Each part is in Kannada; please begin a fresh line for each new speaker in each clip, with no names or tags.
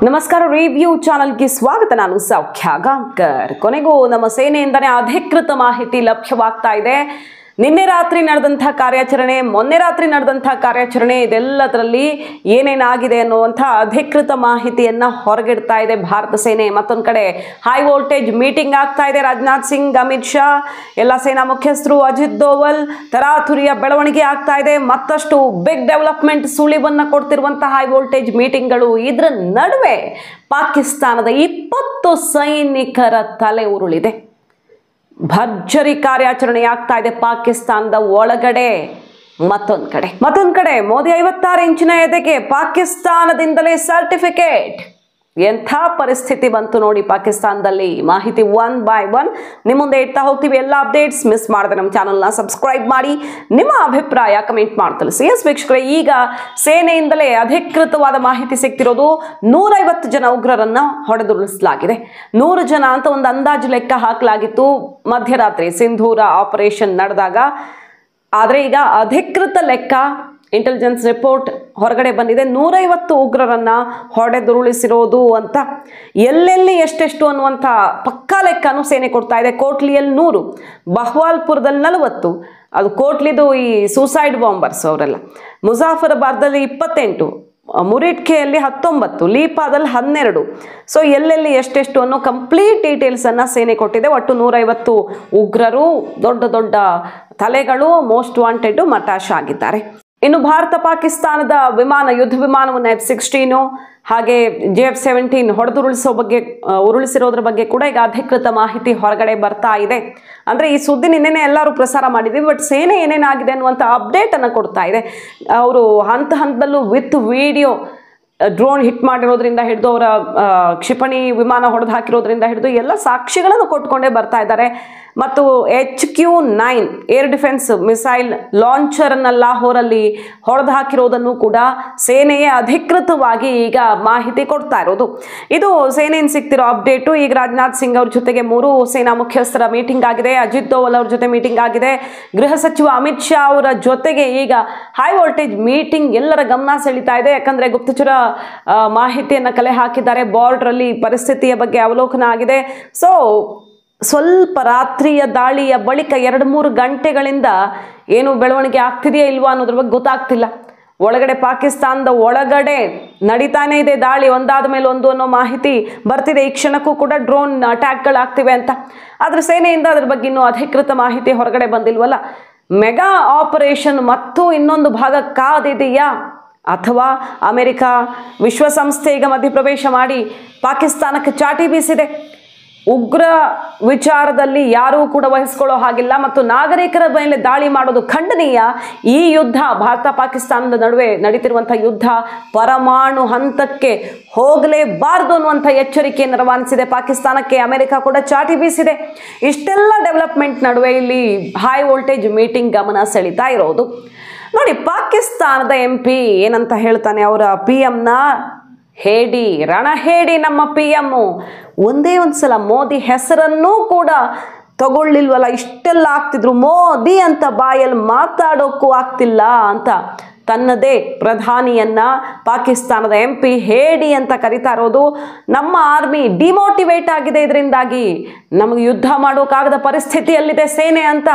ನಮಸ್ಕಾರ ರಿವ್ಯೂ ಚಾನೆಲ್ಗೆ ಸ್ವಾಗತ. ನಾನು ಸೌಖ್ಯ ಗಾಂವ್ಕರ್. ಕೊನೆಗೂ ನಮ್ಮ ಸೇನೆಯಿಂದನೇ ಅಧಿಕೃತ ಮಾಹಿತಿ ಲಭ್ಯವಾಗ್ತಾ ಇದೆ. ನಿನ್ನೆ ರಾತ್ರಿ ನಡೆದಂತಹ ಕಾರ್ಯಾಚರಣೆ, ಮೊನ್ನೆ ರಾತ್ರಿ ನಡೆದಂತಹ ಕಾರ್ಯಾಚರಣೆ, ಇದೆಲ್ಲದರಲ್ಲಿ ಏನೇನಾಗಿದೆ ಅನ್ನುವಂಥ ಅಧಿಕೃತ ಮಾಹಿತಿಯನ್ನ ಹೊರಗಿಡ್ತಾ ಇದೆ ಭಾರತ ಸೇನೆ. ಮತ್ತೊಂದು ಕಡೆ ಹೈ ವೋಲ್ಟೇಜ್ ಮೀಟಿಂಗ್ ಆಗ್ತಾ ಇದೆ. ರಾಜನಾಥ್ ಸಿಂಗ್, ಅಮಿತ್ ಶಾ, ಎಲ್ಲ ಸೇನಾ ಮುಖ್ಯಸ್ಥರು, ಅಜಿತ್ ದೋವಲ್, ತರಾತುರಿಯ ಬೆಳವಣಿಗೆ ಆಗ್ತಾ ಇದೆ. ಮತ್ತಷ್ಟು ಬಿಗ್ ಡೆವಲಪ್ಮೆಂಟ್ ಸುಳಿವನ್ನ ಕೊಡ್ತಿರುವಂತಹ ಹೈ ವೋಲ್ಟೇಜ್ ಮೀಟಿಂಗ್ಗಳು. ಇದರ ನಡುವೆ ಪಾಕಿಸ್ತಾನದ 20 ಸೈನಿಕರ ತಲೆ ಉರುಳಿದೆ. ಭರ್ಜರಿ ಕಾರ್ಯಾಚರಣೆ ಆಗ್ತಾ ಇದೆ ಪಾಕಿಸ್ತಾನದ ಒಳಗಡೆ. ಮತ್ತೊಂದು ಕಡೆ ಮೋದಿ 56 ಇಂಚಿನ ಎದೆಗೆ ಪಾಕಿಸ್ತಾನದಿಂದಲೇ ಸರ್ಟಿಫಿಕೇಟ್. ಎಂಥ ಪರಿಸ್ಥಿತಿ ಬಂತು ನೋಡಿ ಪಾಕಿಸ್ತಾನದಲ್ಲಿ. ಮಾಹಿತಿ ಒನ್ ಬೈ ಒನ್ ನಿಮ್ಮ ಮುಂದೆ ಇಡ್ತಾ ಹೋಗ್ತೀವಿ. ಎಲ್ಲ ಅಪ್ಡೇಟ್ಸ್ ಮಿಸ್ ಮಾಡದೆ ನಮ್ಮ ಚಾನಲ್ನ ಸಬ್ಸ್ಕ್ರೈಬ್ ಮಾಡಿ, ನಿಮ್ಮ ಅಭಿಪ್ರಾಯ ಕಮೆಂಟ್ ಮಾಡಿ ತಿಳಿಸಿ. ಎಸ್ ವೀಕ್ಷಕರೇ, ಈಗ ಸೇನೆಯಿಂದಲೇ ಅಧಿಕೃತವಾದ ಮಾಹಿತಿ ಸಿಗ್ತಿರೋದು 150 ಜನ ಉಗ್ರರನ್ನ ಹೊಡೆದುರುಳಿಸಲಾಗಿದೆ. 100 ಜನ ಅಂತ ಒಂದು ಅಂದಾಜು ಲೆಕ್ಕ ಹಾಕಲಾಗಿತ್ತು ಮಧ್ಯರಾತ್ರಿ ಸಿಂಧೂರ ಆಪರೇಷನ್ ನಡೆದಾಗ. ಆದರೆ ಈಗ ಅಧಿಕೃತ ಲೆಕ್ಕ, ಇಂಟೆಲಿಜೆನ್ಸ್ ರಿಪೋರ್ಟ್ ಹೊರಗಡೆ ಬಂದಿದೆ. 150 ಉಗ್ರರನ್ನ ಹೊಡೆದುರುಳಿಸಿರೋದು ಅಂತ. ಎಲ್ಲೆಲ್ಲಿ ಎಷ್ಟೆಷ್ಟು ಅನ್ನುವಂಥ ಪಕ್ಕಾ ಲೆಕ್ಕನೂ ಸೇನೆ ಕೊಡ್ತಾ ಇದೆ. ಕೋಟ್ಲಿಯಲ್ಲಿ 100, ಬಹ್ವಾಲ್ಪುರದಲ್ಲಿ 40, ಅದು ಕೋಟ್ಲಿದು ಈ ಸೂಸೈಡ್ ಬಾಂಬರ್ಸ್ ಅವರೆಲ್ಲ. ಮುಜಾಫರಾಬಾದ್ದಲ್ಲಿ 28, ಮುರಿಟ್ಕೆಯಲ್ಲಿ 19, ಲೀಪಾದಲ್ಲಿ 12. ಸೊ ಎಲ್ಲೆಲ್ಲಿ ಎಷ್ಟೆಷ್ಟು ಅನ್ನೋ ಕಂಪ್ಲೀಟ್ ಡೀಟೇಲ್ಸ್ ಅನ್ನ ಸೇನೆ ಕೊಟ್ಟಿದೆ. ಒಟ್ಟು 150 ಉಗ್ರರು, ದೊಡ್ಡ ದೊಡ್ಡ ತಲೆಗಳು, ಮೋಸ್ಟ್ ವಾಂಟೆಡ್ ಮಟಾಶ್ ಆಗಿದ್ದಾರೆ. ಇನ್ನು ಭಾರತ ಪಾಕಿಸ್ತಾನದ ಯುದ್ಧ ವಿಮಾನವನ್ನು F-16 ಹಾಗೆ JF-17 ಉರುಳಿಸಿರೋದ್ರ ಬಗ್ಗೆ ಕೂಡ ಈಗ ಅಧಿಕೃತ ಮಾಹಿತಿ ಹೊರಗಡೆ ಬರ್ತಾ ಇದೆ. ಅಂದ್ರೆ ಈ ಸುದ್ದಿ ನಿನ್ನೆನೆ ಎಲ್ಲರೂ ಪ್ರಸಾರ ಮಾಡಿದ್ವಿ, ಬಟ್ ಸೇನೆ ಏನೇನಾಗಿದೆ ಅನ್ನುವಂಥ ಅಪ್ಡೇಟ್ ಅನ್ನು ಕೊಡ್ತಾ ಇದೆ. ಅವರು ಹಂತದಲ್ಲೂ ವಿತ್ ವಿಡಿಯೋ, ಡ್ರೋನ್ ಹಿಟ್ ಮಾಡಿರೋದ್ರಿಂದ ಹಿಡಿದು, ಅವರ ಕ್ಷಿಪಣಿ ವಿಮಾನ ಹೊಡೆದು ಹಾಕಿರೋದ್ರಿಂದ ಹಿಡಿದು ಎಲ್ಲ ಸಾಕ್ಷಿಗಳನ್ನು ಕೊಟ್ಕೊಂಡೇ ಬರ್ತಾ ಇದ್ದಾರೆ. ಮತ್ತು HQ-9 air defence missile launcher ಅನ್ನ ಲಾಹೋರಲ್ಲಿ ಹೊಡೆದು ಹಾಕಿರೋದನ್ನು ಕೂಡ ಸೇನೆಯೇ ಅಧಿಕೃತವಾಗಿ ಈಗ ಮಾಹಿತಿ ಕೊಡ್ತಾ ಇರೋದು. ಇದು ಸೇನೆಯಿಂದ ಸಿಗ್ತಿರೋ ಅಪ್ಡೇಟು. ಈಗ ರಾಜನಾಥ್ ಸಿಂಗ್ ಅವ್ರ ಜೊತೆಗೆ 3 ಸೇನಾ ಮುಖ್ಯಸ್ಥರ ಮೀಟಿಂಗ್ ಆಗಿದೆ. ಅಜಿತ್ ದೋವಲ್ ಅವ್ರ ಜೊತೆ ಮೀಟಿಂಗ್ ಆಗಿದೆ. ಗೃಹ ಸಚಿವ ಅಮಿತ್ ಶಾ ಅವರ ಜೊತೆಗೆ ಈಗ ಹೈ ವೋಲ್ಟೇಜ್ ಮೀಟಿಂಗ್ ಎಲ್ಲರ ಗಮನ ಸೆಳೀತಾ ಇದೆ. ಯಾಕಂದ್ರೆ ಗುಪ್ತಚರ ಮಾಹಿತಿಯನ್ನ ಕಲೆ ಹಾಕಿದ್ದಾರೆ. ಬಾರ್ಡರ್ ಅಲ್ಲಿ ಪರಿಸ್ಥಿತಿಯ ಬಗ್ಗೆ ಅವಲೋಕನ ಆಗಿದೆ. ಸೊ ಸ್ವಲ್ಪ ರಾತ್ರಿಯ ದಾಳಿಯ ಬಳಿಕ 2-3 ಗಂಟೆಗಳಿಂದ ಏನು ಬೆಳವಣಿಗೆ ಆಗ್ತಿದೆಯಾ ಇಲ್ವಾ ಅನ್ನೋದ್ರ ಬಗ್ಗೆ ಗೊತ್ತಾಗ್ತಿಲ್ಲ. ಒಳಗಡೆ ಪಾಕಿಸ್ತಾನದ ಒಳಗಡೆ ನಡೀತಾನೆ ಇದೆ ದಾಳಿ, ಒಂದಾದ ಮೇಲೆ ಒಂದು ಅನ್ನೋ ಮಾಹಿತಿ ಬರ್ತಿದೆ. ಈ ಕ್ಷಣಕ್ಕೂ ಕೂಡ ಡ್ರೋನ್ ಅಟ್ಯಾಕ್ಗಳಾಗ್ತಿವೆ ಅಂತ. ಆದ್ರೆ ಸೇನೆಯಿಂದ ಅದ್ರ ಬಗ್ಗೆ ಇನ್ನೂ ಅಧಿಕೃತ ಮಾಹಿತಿ ಹೊರಗಡೆ ಬಂದಿಲ್ವಲ್ಲ. ಮೆಗಾ ಆಪರೇಷನ್ ಮತ್ತು ಇನ್ನೊಂದು ಭಾಗ ಕಾದಿದೆಯಾ, ಅಥವಾ ಅಮೆರಿಕ ವಿಶ್ವಸಂಸ್ಥೆ ಈಗ ಮಧ್ಯಪ್ರವೇಶ ಮಾಡಿ ಪಾಕಿಸ್ತಾನಕ್ಕೆ ಚಾಟಿ ಬೀಸಿದೆ. ಉಗ್ರ ವಿಚಾರದಲ್ಲಿ ಯಾರೂ ಕೂಡ ವಹಿಸ್ಕೊಳ್ಳೋ ಹಾಗಿಲ್ಲ ಮತ್ತು ನಾಗರಿಕರ ಮೇಲೆ ದಾಳಿ ಮಾಡೋದು ಖಂಡನೀಯ. ಈ ಯುದ್ಧ, ಭಾರತ ಪಾಕಿಸ್ತಾನದ ನಡುವೆ ನಡೀತಿರುವಂಥ ಯುದ್ಧ ಪರಮಾಣು ಹಂತಕ್ಕೆ ಹೋಗಲೇಬಾರದು ಅನ್ನುವಂಥ ಎಚ್ಚರಿಕೆಯನ್ನು ರವಾನಿಸಿದೆ ಪಾಕಿಸ್ತಾನಕ್ಕೆ. ಅಮೆರಿಕ ಕೂಡ ಚಾಟಿ ಬೀಸಿದೆ. ಇಷ್ಟೆಲ್ಲ ಡೆವಲಪ್ಮೆಂಟ್ ನಡುವೆ ಇಲ್ಲಿ ಹೈ ವೋಲ್ಟೇಜ್ ಮೀಟಿಂಗ್ ಗಮನ ಸೆಳೀತಾ ಇರೋದು. ನೋಡಿ, ಪಾಕಿಸ್ತಾನದ MP ಏನಂತ ಹೇಳ್ತಾನೆ, ಅವರ PM-ನ ಹೇಡಿ, ರಣಹೇಡಿ ನಮ್ಮ PM. ಒಂದೇ ಒಂದ್ಸಲ ಮೋದಿ ಹೆಸರನ್ನೂ ಕೂಡ ತಗೊಳ್ಳಿಲ್ವಲ್ಲ. ಇಷ್ಟೆಲ್ಲ ಆಗ್ತಿದ್ರು, ಮೋದಿ ಅಂತ ಬಾಯಲ್ಲಿ ಮಾತಾಡೋಕ್ಕೂ ಆಗ್ತಿಲ್ಲ ಅಂತ ತನ್ನದೇ ಪ್ರಧಾನಿಯನ್ನ ಪಾಕಿಸ್ತಾನದ MP ಹೇಡಿ ಅಂತ ಕರಿತಾ ಇರೋದು. ನಮ್ಮ ಆರ್ಮಿ ಡಿಮೋಟಿವೇಟ್ ಆಗಿದೆ, ಇದರಿಂದಾಗಿ ನಮಗೆ ಯುದ್ಧ ಮಾಡೋಕ್ಕಾಗದ ಪರಿಸ್ಥಿತಿಯಲ್ಲಿದೆ ಸೇನೆ ಅಂತ.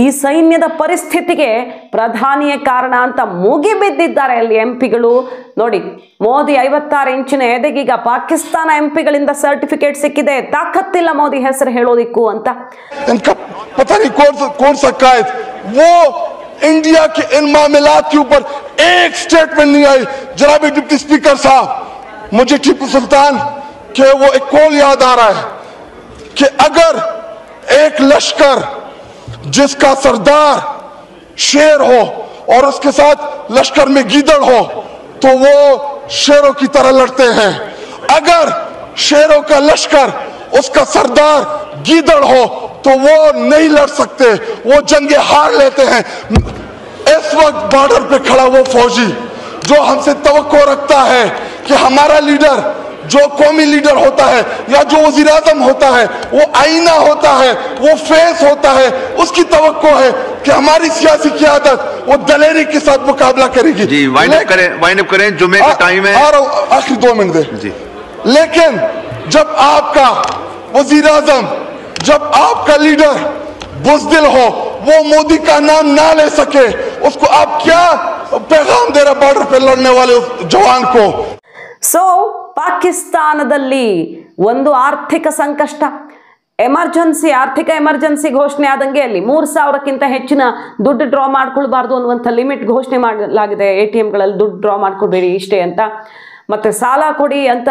ಈ ಸೈನ್ಯದ ಪರಿಸ್ಥಿತಿಗೆ ಪ್ರಧಾನಿಯೇ ಕಾರಣ ಅಂತ ಮುಗಿಬಿದ್ದಿದ್ದಾರೆ ಅಲ್ಲಿ MP-ಗಳು. ನೋಡಿ, ಮೋದಿ 56 ಇಂಚಿನ ಎದೆಗೀಗ ಪಾಕಿಸ್ತಾನ MP-ಗಳಿಂದ ಸರ್ಟಿಫಿಕೇಟ್ ಸಿಕ್ಕಿದೆ. ತಾಕತ್ತಿಲ್ಲ ಮೋದಿ ಹೆಸರು ಹೇಳೋದಿಕ್ಕೂ ಅಂತ.
इंडिया के इन मामलात के ऊपर एक स्टेटमेंट नहीं आई. जनाब डिप्टी स्पीकर साहब, मुझे टीपू सुल्तान के वो एक कॉल याद आ रहा है कि अगर एक लश्कर जिसका सरदार शेर हो और उसके साथ लश्कर में गीदड़ हो तो वो शेरों की तरह लड़ते हैं. अगर शेरों का लश्कर उसका सरदार गीदड़ हो तो वो नहीं लड़ सकते, वो जंगे हार लेते हैं. इस वक्त बॉर्डर पे खड़ा वो फौजी जो हमसे तवक्को रखता है कि हमारा लीडर, जो कौमी लीडर होता है या जो वज़ीर आज़म होता है, वो आईना होता है, वो फेस होता है, उसकी तवक्को है कि हमारी सियासी क़यादत वो दलेरी के साथ मुकाबला करेगी।
जी वाइंड अप करें, जुम्मे का टाइम है।
आखिरी 2 मिनट दे
जी।
लेकिन जब आपका वजीर आजम, जब आपका लीडर बुज़दिल हो, वो मोदी का नाम ना ले सके, उसको आप क्या पैगाम दे रहे बॉर्डर पे लड़ने वाले उस जवान को?
ಸೊ ಪಾಕಿಸ್ತಾನದಲ್ಲಿ ಒಂದು ಆರ್ಥಿಕ ಸಂಕಷ್ಟ, ಆರ್ಥಿಕ ಎಮರ್ಜೆನ್ಸಿ ಘೋಷಣೆ ಆದಂಗೆ ಅಲ್ಲಿ 3,000ಕ್ಕಿಂತ ಹೆಚ್ಚಿನ ದುಡ್ಡು ಡ್ರಾ ಮಾಡ್ಕೊಳ್ಬಾರ್ದು ಅನ್ನುವಂಥ ಲಿಮಿಟ್ ಘೋಷಣೆ ಮಾಡಲಾಗಿದೆ. ATMಗಳಲ್ಲಿ ದುಡ್ಡು ಡ್ರಾ ಮಾಡ್ಕೊಳ್ಬೇಡಿ ಇಷ್ಟೇ ಅಂತ. ಮತ್ತೆ ಸಾಲ ಕೊಡಿ ಅಂತ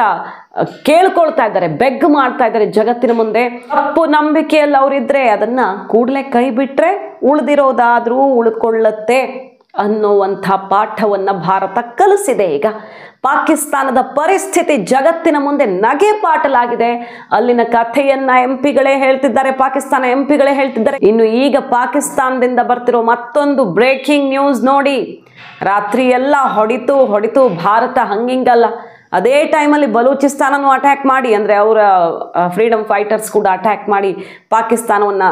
ಕೇಳ್ಕೊಳ್ತಾ ಇದ್ದಾರೆ, ಬೆಗ್ ಮಾಡ್ತಾ ಇದ್ದಾರೆ ಜಗತ್ತಿನ ಮುಂದೆ. ತಪ್ಪು ನಂಬಿಕೆಯಲ್ಲಿ ಅವರಿದ್ರೆ ಅದನ್ನ ಕೂಡಲೇ ಕೈ ಬಿಟ್ರೆ ಉಳಿದಿರೋದಾದ್ರೂ ಉಳ್ಕೊಳ್ಳತ್ತೆ ಅನ್ನುವಂಥ ಪಾಠವನ್ನ ಭಾರತ ಕಲಿಸಿದೆ. ಈಗ ಪಾಕಿಸ್ತಾನದ ಪರಿಸ್ಥಿತಿ ಜಗತ್ತಿನ ಮುಂದೆ ನಗೆ ಪಾಟಲಾಗಿದೆ. ಅಲ್ಲಿನ ಕಥೆಯನ್ನ MP ಗಳೇ ಹೇಳ್ತಿದ್ದಾರೆ, ಪಾಕಿಸ್ತಾನ MP ಗಳೇ ಹೇಳ್ತಿದ್ದಾರೆ. ಇನ್ನು ಈಗ ಪಾಕಿಸ್ತಾನದಿಂದ ಬರ್ತಿರೋ ಮತ್ತೊಂದು ಬ್ರೇಕಿಂಗ್ ನ್ಯೂಸ್ ನೋಡಿ. ರಾತ್ರಿ ಎಲ್ಲ ಹೊಡಿತು ಭಾರತ ಹಂಗಿಂಗಲ್ಲ. ಅದೇ ಟೈಮಲ್ಲಿ ಬಲೂಚಿಸ್ತಾನನು ಅಟ್ಯಾಕ್ ಮಾಡಿ, ಅಂದರೆ ಅವರ ಫ್ರೀಡಮ್ ಫೈಟರ್ಸ್ ಕೂಡ ಅಟ್ಯಾಕ್ ಮಾಡಿ ಪಾಕಿಸ್ತಾನವನ್ನು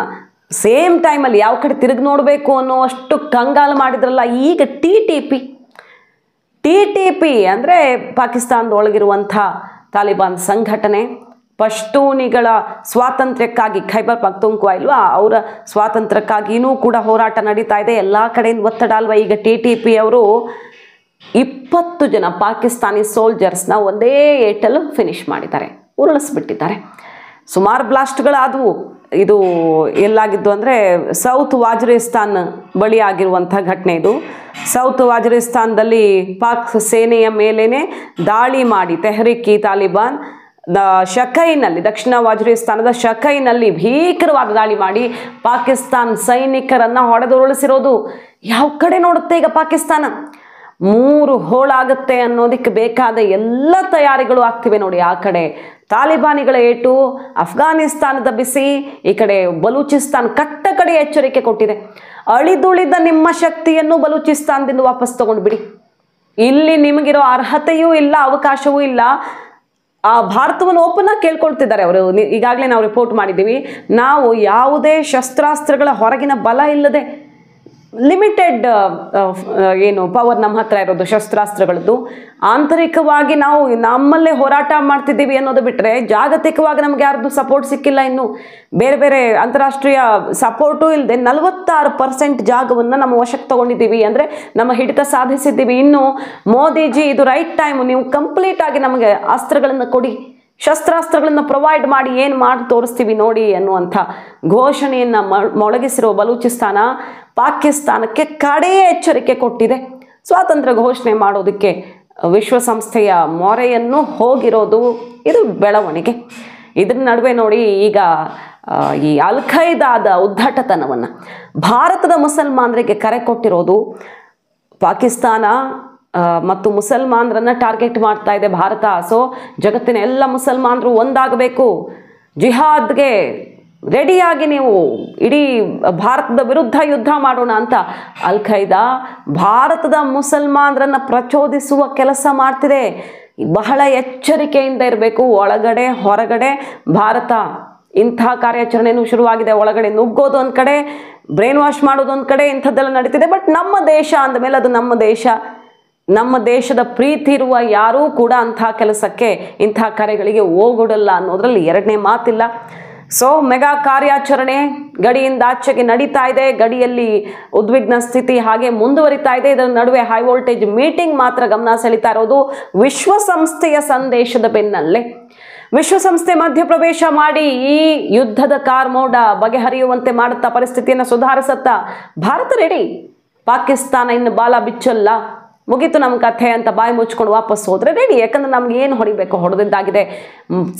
ಸೇಮ್ ಟೈಮಲ್ಲಿ ಯಾವ ಕಡೆ ತಿರುಗಿ ನೋಡಬೇಕು ಅನ್ನೋ ಅಷ್ಟು ಕಂಗಾಲು ಮಾಡಿದ್ರಲ್ಲ. ಈಗ TTP ಅಂದರೆ ಪಾಕಿಸ್ತಾನದೊಳಗಿರುವಂಥ ತಾಲಿಬಾನ್ ಸಂಘಟನೆ ಪಶ್ತೂನಿಗಳ ಸ್ವಾತಂತ್ರ್ಯಕ್ಕಾಗಿ, ಖೈಬರ್ ಪಖ್ತೂನ್ಖ್ವಾ ಇಲ್ವಾ, ಅವರ ಸ್ವಾತಂತ್ರ್ಯಕ್ಕಾಗಿಯೂ ಕೂಡ ಹೋರಾಟ ನಡೀತಾ ಇದೆ. ಎಲ್ಲ ಕಡೆಯಿಂದ ಒತ್ತಡ ಅಲ್ವಾ. ಈಗ TTP ಅವರು 20 ಜನ ಪಾಕಿಸ್ತಾನಿ ಸೋಲ್ಜರ್ಸ್ನ ಒಂದೇ ಏಟಲ್ಲಿ ಫಿನಿಶ್ ಮಾಡಿದ್ದಾರೆ, ಉರುಳಿಸ್ಬಿಟ್ಟಿದ್ದಾರೆ. ಸುಮಾರು ಬ್ಲಾಸ್ಟ್ಗಳಾದವು. ಇದು ಎಲ್ಲಾಗಿದ್ದು ಅಂದರೆ ಸೌತ್ ವಾಜಿರಿಸ್ತಾನ್ ಬಳಿ ಆಗಿರುವಂಥ ಘಟನೆ ಇದು. ಸೌತ್ ವಾಜಿರಿಸ್ತಾನದಲ್ಲಿ ಪಾಕ್ ಸೇನೆಯ ಮೇಲೇನೆ ದಾಳಿ ಮಾಡಿ ತೆಹ್ರಿಕ್ ಇ ತಾಲಿಬಾನ್ ಶಕೈನಲ್ಲಿ, ದಕ್ಷಿಣ ವಾಜಿರಿಸ್ತಾನದ ಶಕೈನಲ್ಲಿ ಭೀಕರವಾದ ದಾಳಿ ಮಾಡಿ ಪಾಕಿಸ್ತಾನ್ ಸೈನಿಕರನ್ನು ಹೊಡೆದುರುಳಿಸಿರೋದು. ಯಾವ ಕಡೆ ನೋಡುತ್ತೆ ಈಗ ಪಾಕಿಸ್ತಾನ? 3 ಹೋಳಾಗುತ್ತೆ ಅನ್ನೋದಕ್ಕೆ ಬೇಕಾದ ಎಲ್ಲ ತಯಾರಿಗಳು ಆಗ್ತಿವೆ ನೋಡಿ. ಆ ಕಡೆ ತಾಲಿಬಾನಿಗಳ ಏಟು, ಅಫ್ಘಾನಿಸ್ತಾನದ ಬಿಸಿ, ಈ ಕಡೆ ಬಲೂಚಿಸ್ತಾನ್ ಕಟ್ಟ ಕಡೆ ಎಚ್ಚರಿಕೆ ಕೊಟ್ಟಿದೆ. ಅಳಿದುಳಿದ ನಿಮ್ಮ ಶಕ್ತಿಯನ್ನು ಬಲೂಚಿಸ್ತಾನದಿಂದ ವಾಪಸ್ ತಗೊಂಡ್ಬಿಡಿ. ಇಲ್ಲಿ ನಿಮಗಿರೋ ಅರ್ಹತೆಯೂ ಇಲ್ಲ, ಅವಕಾಶವೂ ಇಲ್ಲ. ಆ ಭಾರತವನ್ನು ಓಪನ್ ಆಗಿ ಕೇಳ್ಕೊಳ್ತಿದ್ದಾರೆ ಅವರು. ಈಗಾಗಲೇ ನಾವು ರಿಪೋರ್ಟ್ ಮಾಡಿದ್ದೀವಿ. ನಾವು ಯಾವುದೇ ಶಸ್ತ್ರಾಸ್ತ್ರಗಳ ಹೊರಗಿನ ಬಲ ಇಲ್ಲದೆ ಲಿಮಿಟೆಡ್ ಏನು ಪವರ್ ನಮ್ಮ ಹತ್ರ ಇರೋದು ಶಸ್ತ್ರಾಸ್ತ್ರಗಳದ್ದು, ಆಂತರಿಕವಾಗಿ ನಾವು ನಮ್ಮಲ್ಲೇ ಹೋರಾಟ ಮಾಡ್ತಿದ್ದೀವಿ ಅನ್ನೋದು ಬಿಟ್ಟರೆ ಜಾಗತಿಕವಾಗಿ ನಮ್ಗೆ ಯಾರ್ದು ಸಪೋರ್ಟ್ ಸಿಕ್ಕಿಲ್ಲ. ಇನ್ನು ಬೇರೆ ಬೇರೆ ಅಂತಾರಾಷ್ಟ್ರೀಯ ಸಪೋರ್ಟು ಇಲ್ಲದೆ 46% ಜಾಗವನ್ನು ನಮ್ಮ ವಶಕ್ಕೆ ತಗೊಂಡಿದ್ದೀವಿ, ಅಂದರೆ ನಮ್ಮ ಹಿಡಿತ ಸಾಧಿಸಿದ್ದೀವಿ. ಇನ್ನು ಮೋದಿಜಿ ಇದು ರೈಟ್ ಟೈಮು, ನೀವು ಕಂಪ್ಲೀಟ್ ಆಗಿ ನಮಗೆ ಅಸ್ತ್ರಗಳನ್ನು ಕೊಡಿ, ಶಸ್ತ್ರಾಸ್ತ್ರಗಳನ್ನು ಪ್ರೊವೈಡ್ ಮಾಡಿ, ಏನು ಮಾಡಿ ತೋರಿಸ್ತೀವಿ ನೋಡಿ ಅನ್ನುವಂಥ ಘೋಷಣೆಯನ್ನು ಮೊಳಗಿಸಿರೋ ಬಲೂಚಿಸ್ತಾನ ಪಾಕಿಸ್ತಾನಕ್ಕೆ ಕಡೆಯ ಎಚ್ಚರಿಕೆ ಕೊಟ್ಟಿದೆ. ಸ್ವಾತಂತ್ರ್ಯ ಘೋಷಣೆ ಮಾಡೋದಕ್ಕೆ ವಿಶ್ವಸಂಸ್ಥೆಯ ಮೊರೆಯನ್ನು ಹೋಗಿರೋದು ಇದು ಬೆಳವಣಿಗೆ. ಇದ್ರ ನಡುವೆ ನೋಡಿ ಈಗ ಈ ಅಲ್ ಖೈದಾದ ಉದ್ದಟತನವನ್ನು ಭಾರತದ ಮುಸಲ್ಮಾನರಿಗೆ ಕರೆ ಕೊಟ್ಟಿರೋದು. ಪಾಕಿಸ್ತಾನ ಮತ್ತು ಮುಸಲ್ಮಾನರನ್ನು ಟಾರ್ಗೆಟ್ ಮಾಡ್ತಾ ಇದೆ ಭಾರತ. ಸೊ ಜಗತ್ತಿನ ಎಲ್ಲ ಮುಸಲ್ಮಾನರು ಒಂದಾಗಬೇಕು, ಜಿಹಾದ್ಗೆ ರೆಡಿಯಾಗಿ ನೀವು ಇಡೀ ಭಾರತದ ವಿರುದ್ಧ ಯುದ್ಧ ಮಾಡೋಣ ಅಂತ ಅಲ್ ಖೈದಾ ಭಾರತದ ಮುಸಲ್ಮಾನರನ್ನು ಪ್ರಚೋದಿಸುವ ಕೆಲಸ ಮಾಡ್ತಿದೆ. ಬಹಳ ಎಚ್ಚರಿಕೆಯಿಂದ ಇರಬೇಕು. ಒಳಗಡೆ ಹೊರಗಡೆ ಭಾರತ ಇಂಥ ಕಾರ್ಯಾಚರಣೆಯೂ ಶುರುವಾಗಿದೆ. ಒಳಗಡೆ ನುಗ್ಗೋದು ಒಂದು ಕಡೆ, ಬ್ರೈನ್ ವಾಶ್ ಮಾಡೋದು ಒಂದು ಕಡೆ, ಇಂಥದ್ದೆಲ್ಲ ನಡೀತಿದೆ. ಬಟ್ ನಮ್ಮ ದೇಶ ಅಂದಮೇಲೆ ಅದು ನಮ್ಮ ದೇಶ, ನಮ್ಮ ದೇಶದ ಪ್ರೀತಿ ಇರುವ ಯಾರೂ ಕೂಡ ಅಂಥ ಕೆಲಸಕ್ಕೆ, ಇಂಥ ಕರೆಗಳಿಗೆ ಹೋಗೊಡಲ್ಲ ಅನ್ನೋದ್ರಲ್ಲಿ ಎರಡನೇ ಮಾತಿಲ್ಲ. ಸೊ ಮೆಗಾ ಕಾರ್ಯಾಚರಣೆ ಗಡಿಯಿಂದ ಆಚೆಗೆ ನಡೀತಾ ಇದೆ. ಗಡಿಯಲ್ಲಿ ಉದ್ವಿಗ್ನ ಸ್ಥಿತಿ ಹಾಗೆ ಮುಂದುವರಿತಾ ಇದೆ. ಇದರ ನಡುವೆ ಹೈ ವೋಲ್ಟೇಜ್ ಮೀಟಿಂಗ್ ಮಾತ್ರ ಗಮನ ಸೆಳೀತಾ ಇರೋದು ವಿಶ್ವಸಂಸ್ಥೆಯ ಸಂದೇಶದ ಬೆನ್ನಲ್ಲೇ. ವಿಶ್ವಸಂಸ್ಥೆ ಮಧ್ಯಪ್ರವೇಶ ಮಾಡಿ ಈ ಯುದ್ಧದ ಕಾರ್ಮೋಡ ಬಗೆಹರಿಯುವಂತೆ ಮಾಡುತ್ತಾ, ಪರಿಸ್ಥಿತಿಯನ್ನು ಸುಧಾರಿಸುತ್ತಾ ಭಾರತ ರೆಡಿ. ಪಾಕಿಸ್ತಾನ ಇನ್ನು ಬಾಲ ಬಿಚ್ಚಲ್ಲ, ಮುಗೀತು ನಮ್ಮ ಕಥೆ ಅಂತ ಬಾಯಿ ಮುಚ್ಕೊಂಡು ವಾಪಸ್ ಹೋದರೆ ರೆಡಿ. ಯಾಕಂದ್ರೆ ನಮ್ಗೆ ಏನು ಹೊಡಿಬೇಕು ಹೊಡೆದಿದ್ದಾಗಿದೆ.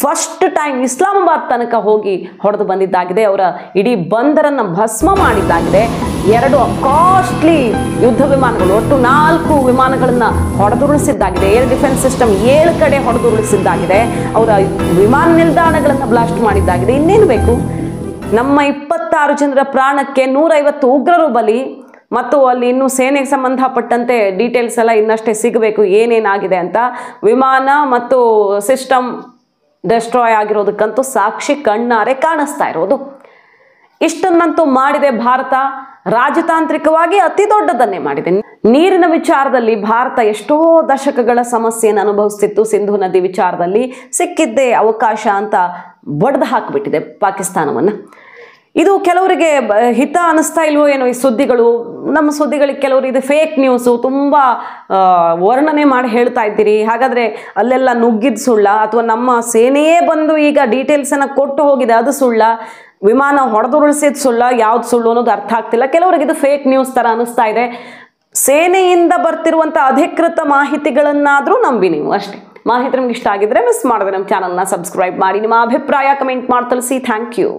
ಫಸ್ಟ್ ಟೈಮ್ ಇಸ್ಲಾಮಾಬಾದ್ ತನಕ ಹೋಗಿ ಹೊಡೆದು ಬಂದಿದ್ದಾಗಿದೆ. ಅವರ ಇಡೀ ಬಂದರನ್ನು ಭಸ್ಮ ಮಾಡಿದ್ದಾಗಿದೆ. 2 ಕಾಸ್ಟ್ಲಿ ಯುದ್ಧ ವಿಮಾನಗಳು, ಒಟ್ಟು 4 ವಿಮಾನಗಳನ್ನು ಹೊಡೆದುರುಳಿಸಿದ್ದಾಗಿದೆ. ಏರ್ ಡಿಫೆನ್ಸ್ ಸಿಸ್ಟಮ್ 7 ಕಡೆ ಹೊಡೆದುರುಳಿಸಿದ್ದಾಗಿದೆ. ಅವರ ವಿಮಾನ ನಿಲ್ದಾಣಗಳನ್ನು ಬ್ಲಾಸ್ಟ್ ಮಾಡಿದ್ದಾಗಿದೆ. ಇನ್ನೇನು ಬೇಕು? ನಮ್ಮ 26 ಜನರ ಪ್ರಾಣಕ್ಕೆ 150 ಉಗ್ರರು ಬಲಿ. ಮತ್ತು ಅಲ್ಲಿ ಇನ್ನೂ ಸೇನೆಗೆ ಸಂಬಂಧಪಟ್ಟಂತೆ ಡೀಟೇಲ್ಸ್ ಎಲ್ಲ ಇನ್ನಷ್ಟೇ ಸಿಗಬೇಕು, ಏನೇನಾಗಿದೆ ಅಂತ. ವಿಮಾನ ಮತ್ತು ಸಿಸ್ಟಮ್ ಡೆಸ್ಟ್ರಾಯ್ ಆಗಿರೋದಕ್ಕಂತೂ ಸಾಕ್ಷಿ ಕಣ್ಣಾರೆ ಕಾಣಿಸ್ತಾ ಇರೋದು. ಇಷ್ಟನ್ನಂತೂ ಮಾಡಿದೆ ಭಾರತ. ರಾಜತಾಂತ್ರಿಕವಾಗಿ ಅತಿ ದೊಡ್ಡದನ್ನೇ ಮಾಡಿದೆ. ನೀರಿನ ವಿಚಾರದಲ್ಲಿ ಭಾರತ ಎಷ್ಟೋ ದಶಕಗಳ ಸಮಸ್ಯೆಯನ್ನು ಅನುಭವಿಸ್ತಿತ್ತು. ಸಿಂಧು ನದಿ ವಿಚಾರದಲ್ಲಿ ಸಿಕ್ಕಿದ್ದೇ ಅವಕಾಶ ಅಂತ ಬಡ್ದು ಹಾಕಿಬಿಟ್ಟಿದೆ ಪಾಕಿಸ್ತಾನವನ್ನು. ಇದು ಕೆಲವರಿಗೆ ಹಿತ ಅನ್ನಿಸ್ತಾ ಇಲ್ವೋ ಏನೋ ಈ ಸುದ್ದಿಗಳು. ನಮ್ಮ ಸುದ್ದಿಗಳಿಗೆ ಕೆಲವರು ಇದು ಫೇಕ್ ನ್ಯೂಸು, ತುಂಬ ವರ್ಣನೆ ಮಾಡಿ ಹೇಳ್ತಾ ಇದ್ದೀರಿ, ಹಾಗಾದರೆ ಅಲ್ಲೆಲ್ಲ ನುಗ್ಗಿದ್ದು ಸುಳ್ಳ ಅಥವಾ ನಮ್ಮ ಸೇನೆಯೇ ಬಂದು ಈಗ ಡೀಟೇಲ್ಸನ್ನು ಕೊಟ್ಟು ಹೋಗಿದೆ ಅದು ಸುಳ್ಳ, ವಿಮಾನ ಹೊಡೆದುರುಳಿಸಿದ ಸುಳ್ಳ, ಯಾವ್ದು ಸುಳ್ಳು ಅನ್ನೋದು ಅರ್ಥ ಆಗ್ತಿಲ್ಲ. ಕೆಲವರಿಗೆ ಇದು ಫೇಕ್ ನ್ಯೂಸ್ ಥರ ಅನ್ನಿಸ್ತಾ ಇದೆ. ಸೇನೆಯಿಂದ ಬರ್ತಿರುವಂಥ ಅಧಿಕೃತ ಮಾಹಿತಿಗಳನ್ನಾದರೂ ನಂಬಿ ನೀವು ಅಷ್ಟೇ. ಮಾಹಿತಿ ನಿಮ್ಗೆ ಇಷ್ಟ ಆಗಿದ್ರೆ ಮಿಸ್ ಮಾಡಿದ್ರೆ ನಮ್ಮ ಚಾನಲ್ನ ಸಬ್ಸ್ಕ್ರೈಬ್ ಮಾಡಿ. ನಿಮ್ಮ ಅಭಿಪ್ರಾಯ ಕಮೆಂಟ್ ಮಾಡಿ ತಿಳಿಸಿ. Thank you.